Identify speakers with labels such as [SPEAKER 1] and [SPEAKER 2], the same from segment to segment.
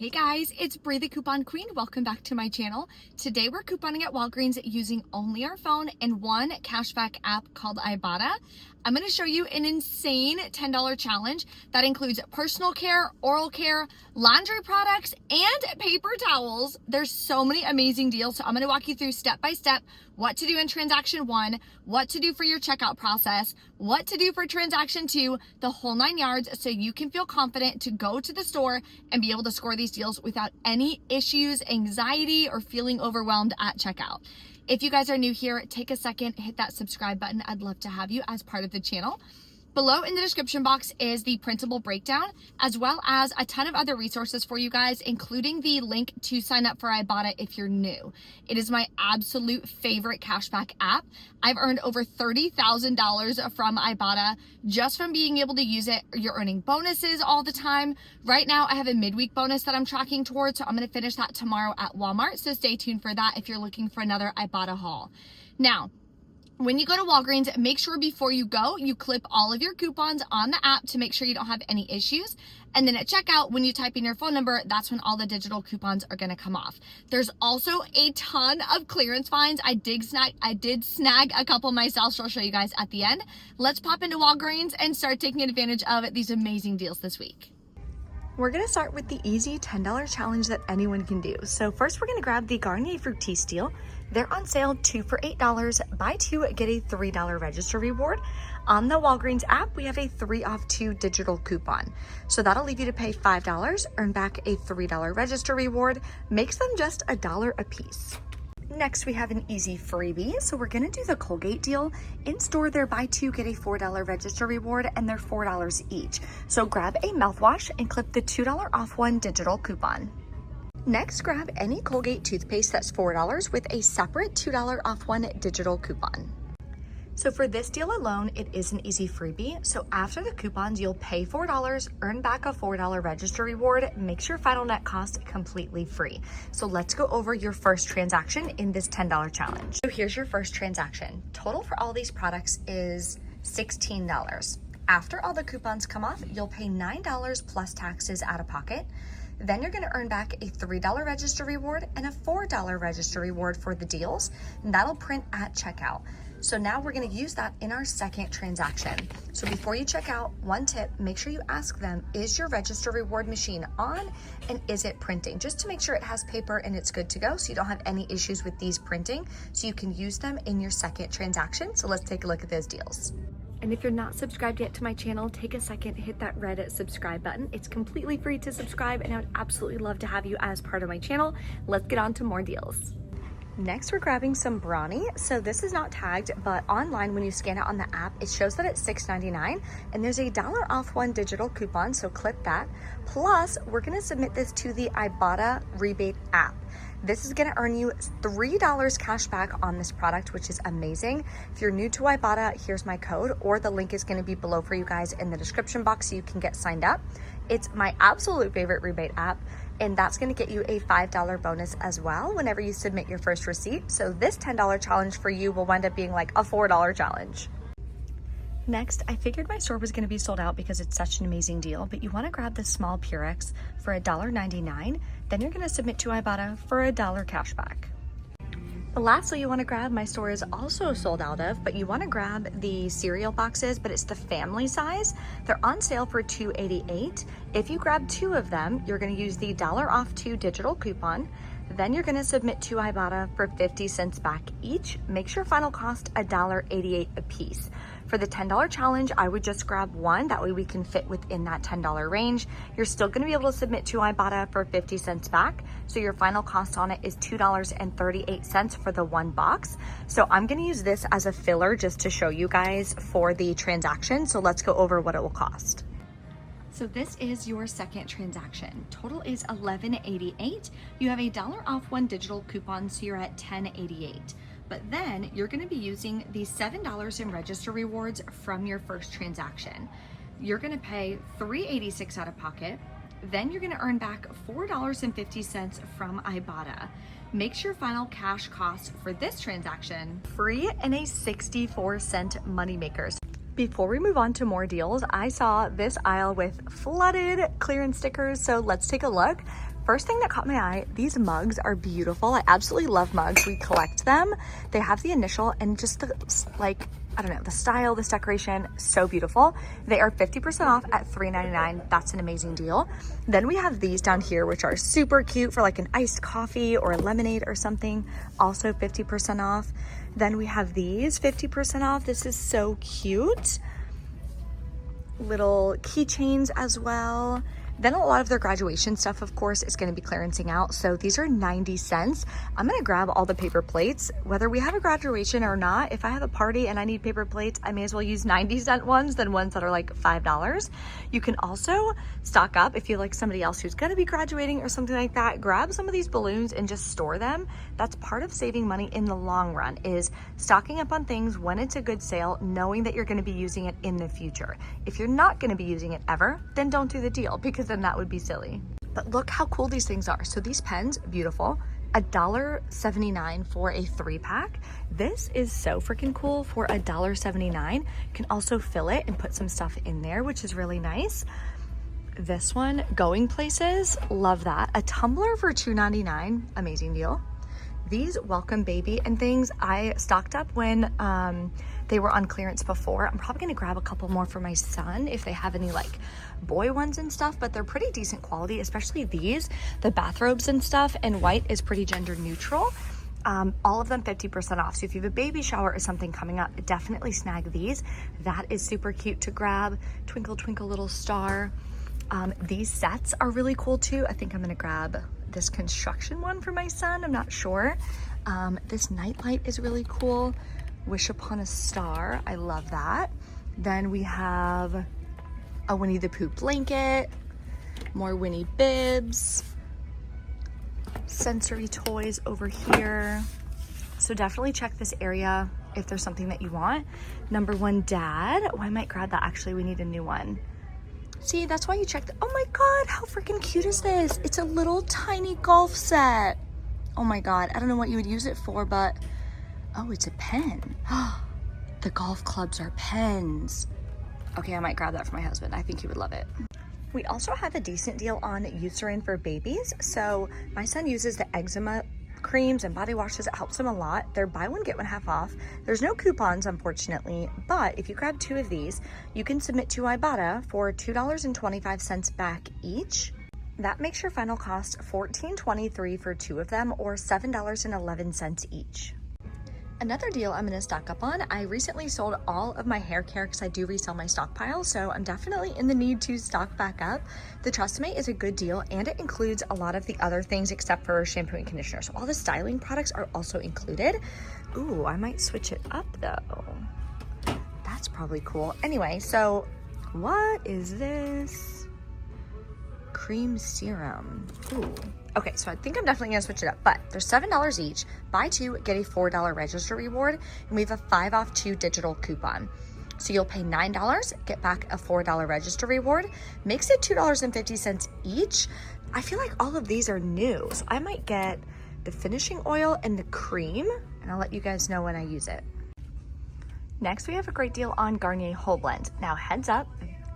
[SPEAKER 1] Hey guys, it's Bree the Coupon Queen. Welcome back to my channel. Today we're couponing at Walgreens using only our phone and one cashback app called Ibotta. I'm going to show you an insane $10 challenge that includes personal care, oral care, laundry products, and paper towels. There's so many amazing deals. So I'm going to walk you through step by step what to do in transaction 1, what to do for your checkout process, what to do for transaction 2, the whole 9 yards, so you can feel confident to go to the store and be able to score these deals without any issues, anxiety, or feeling overwhelmed at checkout. If you guys are new here, take a second, hit that subscribe button. I'd love to have you as part of the channel. Below in the description box is the printable breakdown, as well as a ton of other resources for you guys, including the link to sign up for Ibotta if you're new. It is my absolute favorite cashback app. I've earned over $30,000 from Ibotta just from being able to use it. You're earning bonuses all the time. Right now, I have a midweek bonus that I'm tracking towards, so I'm going to finish that tomorrow at Walmart, so stay tuned for that if you're looking for another Ibotta haul. Now, when you go to Walgreens, make sure before you go, you clip all of your coupons on the app to make sure you don't have any issues. And then at checkout, when you type in your phone number, that's when all the digital coupons are going to come off. There's also a ton of clearance finds. I did snag a couple myself, so I'll show you guys at the end. Let's pop into Walgreens and start taking advantage of these amazing deals this week. We're gonna start with the easy $10 challenge that anyone can do. So first we're gonna grab the Garnier Fructis deal. They're on sale 2 for $8. Buy 2, get a $3 register reward. On the Walgreens app, we have a 3 off 2 digital coupon. So that'll leave you to pay $5, earn back a $3 register reward, makes them just $1 a piece. Next, we have an easy freebie. So we're gonna do the Colgate deal. In store, they're buy 2, get a $4 register reward, and they're $4 each. So grab a mouthwash and clip the $2 off 1 digital coupon. Next, grab any Colgate toothpaste that's $4 with a separate $2 off 1 digital coupon. So for this deal alone, it is an easy freebie. So after the coupons, you'll pay $4, earn back a $4 register reward, makes your final net cost completely free. So let's go over your first transaction in this $10 challenge. So here's your first transaction. Total for all these products is $16. After all the coupons come off, you'll pay $9 plus taxes out of pocket. Then you're gonna earn back a $3 register reward and a $4 register reward for the deals, and that'll print at checkout. So now we're gonna use that in our second transaction. So before you check out, one tip, make sure you ask them, is your register reward machine on and is it printing? Just to make sure it has paper and it's good to go so you don't have any issues with these printing, so you can use them in your second transaction. So let's take a look at those deals. And if you're not subscribed yet to my channel, take a second, hit that red subscribe button. It's completely free to subscribe, and I would absolutely love to have you as part of my channel. Let's get on to more deals. Next, we're grabbing some brownie. So this is not tagged, but online when you scan it on the app, it shows that it's $6.99, and there's a $1 off 1 digital coupon, so click that. Plus, we're gonna submit this to the Ibotta rebate app. This is gonna earn you $3 cash back on this product, which is amazing. If you're new to Ibotta, here's my code, or the link is gonna be below for you guys in the description box so you can get signed up. It's my absolute favorite rebate app, and that's gonna get you a $5 bonus as well whenever you submit your first receipt. So this $10 challenge for you will wind up being like a $4 challenge. Next, I figured my store was gonna be sold out because it's such an amazing deal, but you wanna grab the small Purex for $1.99, then you're gonna submit to Ibotta for $1 cash back. Lastly, you wanna grab, my store is also sold out of, but you wanna grab the cereal boxes, but it's the family size. They're on sale for $2.88. If you grab 2 of them, you're gonna use the $1 off 2 digital coupon. Then you're gonna submit to Ibotta for 50 cents back each. Makes your final cost $1.88 a piece. For the $10 challenge, I would just grab 1, that way we can fit within that $10 range. You're still gonna be able to submit to Ibotta for 50 cents back, so your final cost on it is $2.38 for the 1 box. So I'm gonna use this as a filler just to show you guys for the transaction, so let's go over what it will cost. So this is your second transaction. Total is $11.88. You have a $1 off 1 digital coupon, so you're at $10.88. But then you're gonna be using the $7 in register rewards from your first transaction. You're gonna pay $3.86 out of pocket. Then you're gonna earn back $4.50 from Ibotta. Makes your final cash cost for this transaction free and a 64-cent moneymaker. Before we move on to more deals, I saw this aisle with flooded clearance stickers, so let's take a look. first thing that caught my eye, these mugs are beautiful. I absolutely love mugs. We collect them. They have the initial and just the, like, I don't know, the style, this decoration, so beautiful. They are 50% off at $3.99. That's an amazing deal. Then we have these down here, which are super cute for like an iced coffee or a lemonade or something. Also 50% off. Then we have these 50% off. This is so cute. Little keychains as well. Then a lot of their graduation stuff, of course, is going to be clearancing out. So these are 90 cents. I'm going to grab all the paper plates, whether we have a graduation or not. If I have a party and I need paper plates, I may as well use 90-cent ones than ones that are like $5. You can also stock up if you like somebody else who's going to be graduating or something like that. Grab some of these balloons and just store them. That's part of saving money in the long run, is stocking up on things when it's a good sale, knowing that you're going to be using it in the future. If you're not going to be using it ever, then don't do the deal, because then that would be silly. But look how cool these things are. So these pens, beautiful. $1.79 for a 3-pack. This is so freaking cool for $1.79. You can also fill it and put some stuff in there, which is really nice. This one, going places, love that. A tumbler for $2.99, amazing deal. These welcome baby and things, I stocked up when they were on clearance before. I'm probably gonna grab a couple more for my son if they have any like boy ones and stuff, but they're pretty decent quality, especially these. The bathrobes and stuff, and white is pretty gender neutral. All of them 50% off. So if you have a baby shower or something coming up, definitely snag these. That is super cute to grab. Twinkle, twinkle, little star. These sets are really cool too. I think I'm gonna grab this construction one for my son, I'm not sure. This nightlight is really cool. Wish upon a star, I love that. Then we have a Winnie the Pooh blanket, more Winnie bibs, sensory toys over here. So definitely check this area if there's something that you want. Number one, dad. Oh, I might grab that. Actually, we need a new one. See, that's why you check the, oh my God, how freaking cute is this? It's a little tiny golf set. Oh my God, I don't know what you would use it for, but, oh, it's a pen. The golf clubs are pens. Okay, I might grab that for my husband. I think he would love it. We also have a decent deal on Eucerin for babies. So my son uses the eczema creams and body washes. It helps him a lot. They're buy one, get one half off. There's no coupons, unfortunately, but if you grab 2 of these, you can submit to Ibotta for $2.25 back each. That makes your final cost $14.23 for 2 of them, or $7.11 each. Another deal I'm gonna stock up on, I recently sold all of my hair care because I do resell my stockpile, so I'm definitely in the need to stock back up. The TrustMate is a good deal, and it includes a lot of the other things except for shampoo and conditioner. So all the styling products are also included. Ooh, I might switch it up though. That's probably cool. Anyway, so what is this? Cream serum. Ooh. Okay, so I think I'm definitely gonna switch it up, but they're $7 each. Buy 2, get a $4 register reward, and we have a 5 off 2 digital coupon. So you'll pay $9, get back a $4 register reward, makes it $2.50 each. I feel like all of these are new, so I might get the finishing oil and the cream, and I'll let you guys know when I use it. Next, we have a great deal on Garnier Whole Blend. Now, heads up,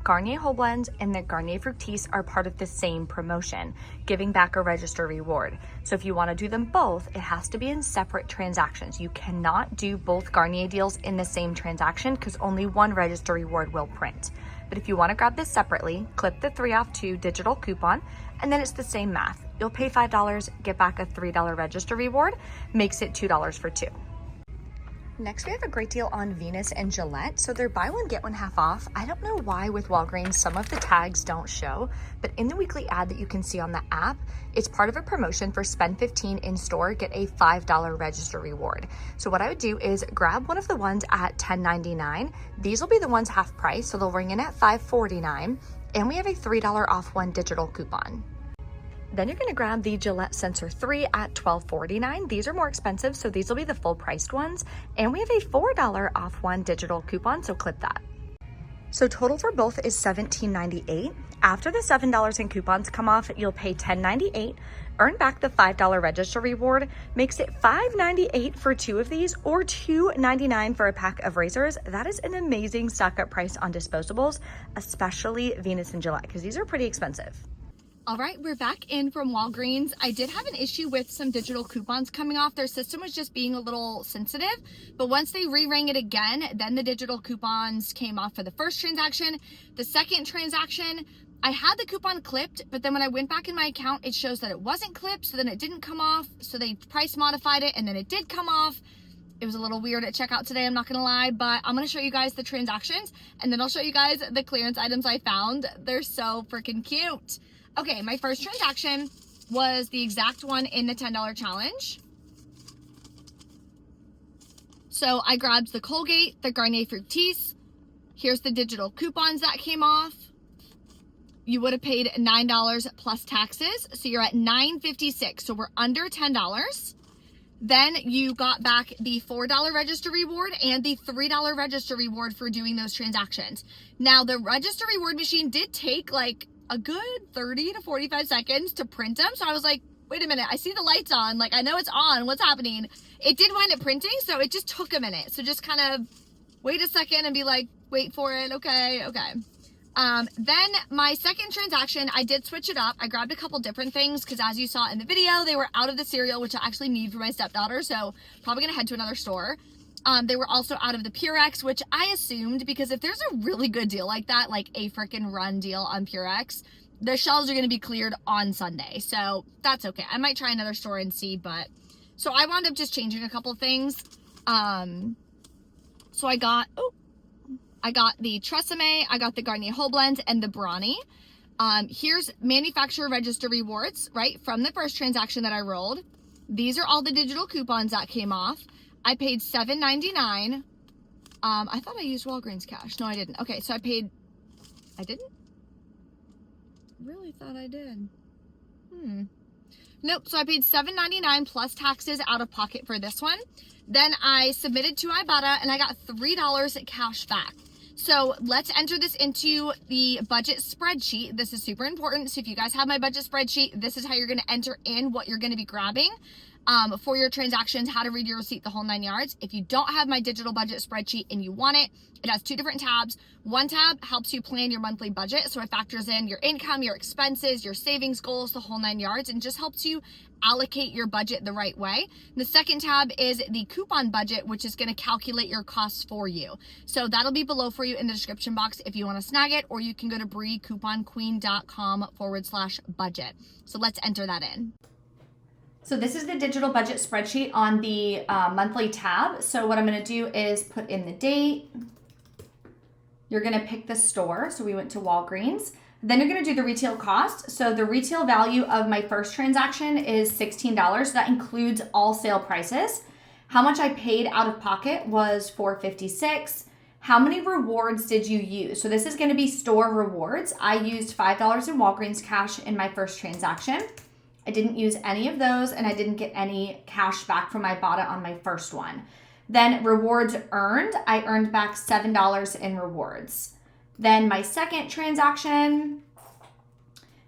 [SPEAKER 1] Garnier Whole Blend and the Garnier Fructis are part of the same promotion, giving back a register reward. So if you want to do them both, it has to be in separate transactions. You cannot do both Garnier deals in the same transaction because only one register reward will print. But if you want to grab this separately, clip the 3 off 2 digital coupon, and then it's the same math. You'll pay $5, get back a $3 register reward, makes it $2 for 2. Next, we have a great deal on Venus and Gillette. So they're buy one, get one half off. I don't know why with Walgreens, some of the tags don't show, but in the weekly ad that you can see on the app, it's part of a promotion for spend 15 in store, get a $5 register reward. So what I would do is grab one of the ones at $10.99. These will be the ones half price, so they'll ring in at $5.49. And we have a $3 off 1 digital coupon. Then you're gonna grab the Gillette Sensor 3 at $12.49. These are more expensive, so these will be the full priced ones. And we have a $4 off 1 digital coupon, so clip that. So total for both is $17.98. After the $7 in coupons come off, you'll pay $10.98, earn back the $5 register reward, makes it $5.98 for 2 of these, or $2.99 for a pack of razors. That is an amazing stock up price on disposables, especially Venus and Gillette, because these are pretty expensive. All right, we're back in from Walgreens. I did have an issue with some digital coupons coming off. Their system was just being a little sensitive, but once they re-rang it again, then the digital coupons came off for the first transaction. The second transaction, I had the coupon clipped, but then when I went back in my account, it shows that it wasn't clipped, so then it didn't come off, so they price modified it, and then it did come off. It was a little weird at checkout today, I'm not gonna lie, but I'm gonna show you guys the transactions, and then I'll show you guys the clearance items I found. They're so freaking cute. Okay, my first transaction was the exact one in the $10 challenge. So I grabbed the Colgate, the Garnier Fructis. Here's the digital coupons that came off. You would have paid $9 plus taxes, so you're at $9.56, so we're under $10. Then you got back the $4 register reward and the $3 register reward for doing those transactions. Now, the register reward machine did take like a good 30 to 45 seconds to print them. So I was like, wait a minute, I see the lights on. Like, I know it's on. What's happening? It did wind up printing, so it just took a minute. So just kind of wait a second and be like, wait for it. Okay. Then my second transaction, I did switch it up. I grabbed a couple different things because as you saw in the video, they were out of the cereal, which I actually need for my stepdaughter. So probably going to head to another store. They were also out of the Purex, which I assumed because if there's a really good deal like that, like a freaking run deal on Purex, the shelves are going to be cleared on Sunday. So that's okay. I might try another store and see, but so I wound up just changing a couple things. So I got the Tresemme, I got the Garnier Whole Blend and the Brawny. Here's manufacturer register rewards, right? From the first transaction that I rolled. These are all the digital coupons that came off. I paid $7.99. I thought I used Walgreens cash. No, I didn't. Okay, so I didn't? Really thought I did. Nope, so I paid $7.99 plus taxes out of pocket for this one. Then I submitted to Ibotta and I got $3 cash back. So let's enter this into the budget spreadsheet. This is super important. So if you guys have my budget spreadsheet, this is how you're going to enter in what you're going to be grabbing for your transactions, how to read your receipt, the whole 9 yards. If you don't have my digital budget spreadsheet and you want it, it has 2 different tabs. One tab helps you plan your monthly budget. So it factors in your income, your expenses, your savings goals, the whole 9 yards, and just helps you allocate your budget the right way. The second tab is the coupon budget, which is going to calculate your costs for you. So that'll be below for you in the description box if you want to snag it, or you can go to briecouponqueen.com/budget. So let's enter that in. So this is the digital budget spreadsheet on the monthly tab. So what I'm going to do is put in the date. You're going to pick the store. So we went to Walgreens. Then you're going to do the retail cost. So the retail value of my first transaction is $16. That includes all sale prices. How much I paid out of pocket was $4.56. How many rewards did you use? So this is going to be store rewards. I used $5 in Walgreens cash in my first transaction. I didn't use any of those, and I didn't get any cash back from Ibotta on my first one. Then rewards earned, I earned back $7 in rewards. Then my second transaction,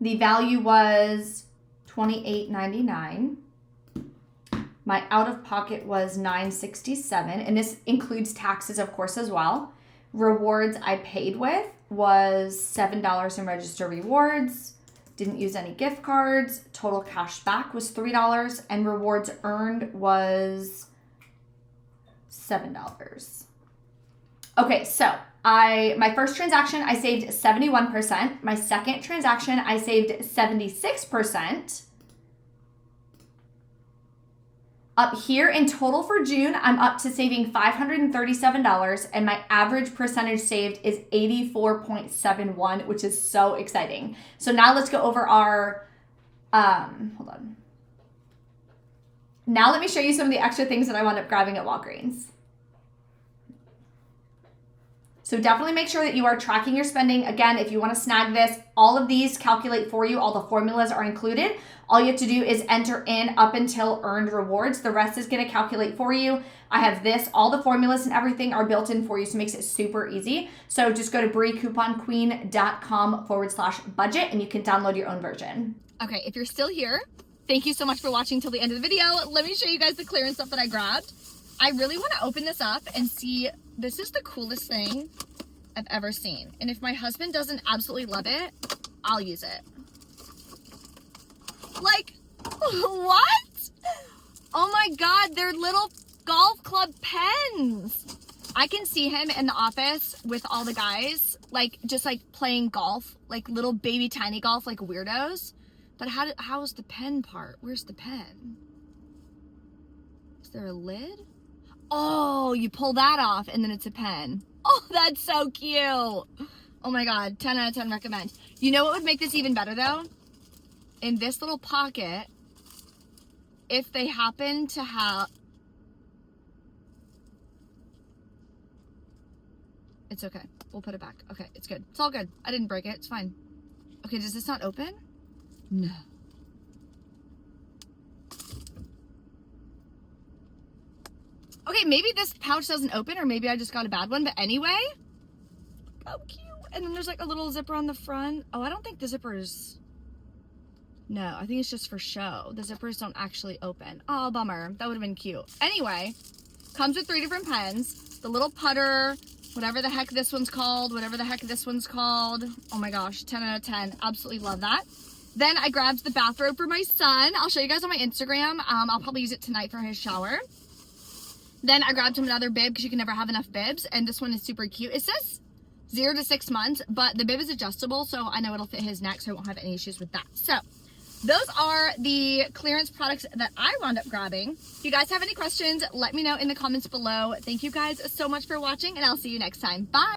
[SPEAKER 1] the value was $28.99. My out-of-pocket was $9.67, and this includes taxes, of course, as well. Rewards I paid with was $7 in register rewards. Didn't use any gift cards. Total cash back was $3, and rewards earned was $7. Okay, so my first transaction, I saved 71%. My second transaction, I saved 76%. Up here in total for June, I'm up to saving $537, and my average percentage saved is 84.71, which is so exciting. So now let's go over our, hold on. Now let me show you some of the extra things that I wound up grabbing at Walgreens. So definitely make sure that you are tracking your spending. Again, if you want to snag this, all of these calculate for you. All the formulas are included. All you have to do is enter in up until earned rewards. The rest is going to calculate for you. I have this. All the formulas and everything are built in for you, so it makes it super easy. So just go to briecouponqueen.com/budget and you can download your own version. Okay, if you're still here, thank you so much for watching till the end of the video. Let me show you guys the clearance stuff that I grabbed. I really want to open this up and see. This is the coolest thing I've ever seen. And if my husband doesn't absolutely love it, I'll use it. Like, what? Oh my God, they're little golf club pens. I can see him in the office with all the guys, like, just like playing golf, like little baby tiny golf, like weirdos. But how is the pen part? Where's the pen? Is there a lid? Oh, you pull that off and then it's a pen. Oh, that's so cute. Oh my God, 10 out of 10 recommend. You know what would make this even better though? In this little pocket, if they happen to have, it's okay. We'll put it back. Okay, it's good. It's all good. I didn't break it. It's fine. Okay, does this not open? No. Okay, maybe this pouch doesn't open, or maybe I just got a bad one. But anyway, how cute. And then there's like a little zipper on the front. Oh, I don't think the zippers, no, I think it's just for show. The zippers don't actually open. Oh, bummer. That would have been cute. Anyway, comes with 3 different pens. The little putter, whatever the heck this one's called, whatever the heck this one's called. Oh my gosh, 10 out of 10. Absolutely love that. Then I grabbed the bathrobe for my son. I'll show you guys on my Instagram. I'll probably use it tonight for his shower. Then I grabbed him another bib because you can never have enough bibs. And this one is super cute. It says 0 to 6 months, but the bib is adjustable, so I know it'll fit his neck, so I won't have any issues with that. So those are the clearance products that I wound up grabbing. If you guys have any questions, let me know in the comments below. Thank you guys so much for watching, and I'll see you next time. Bye.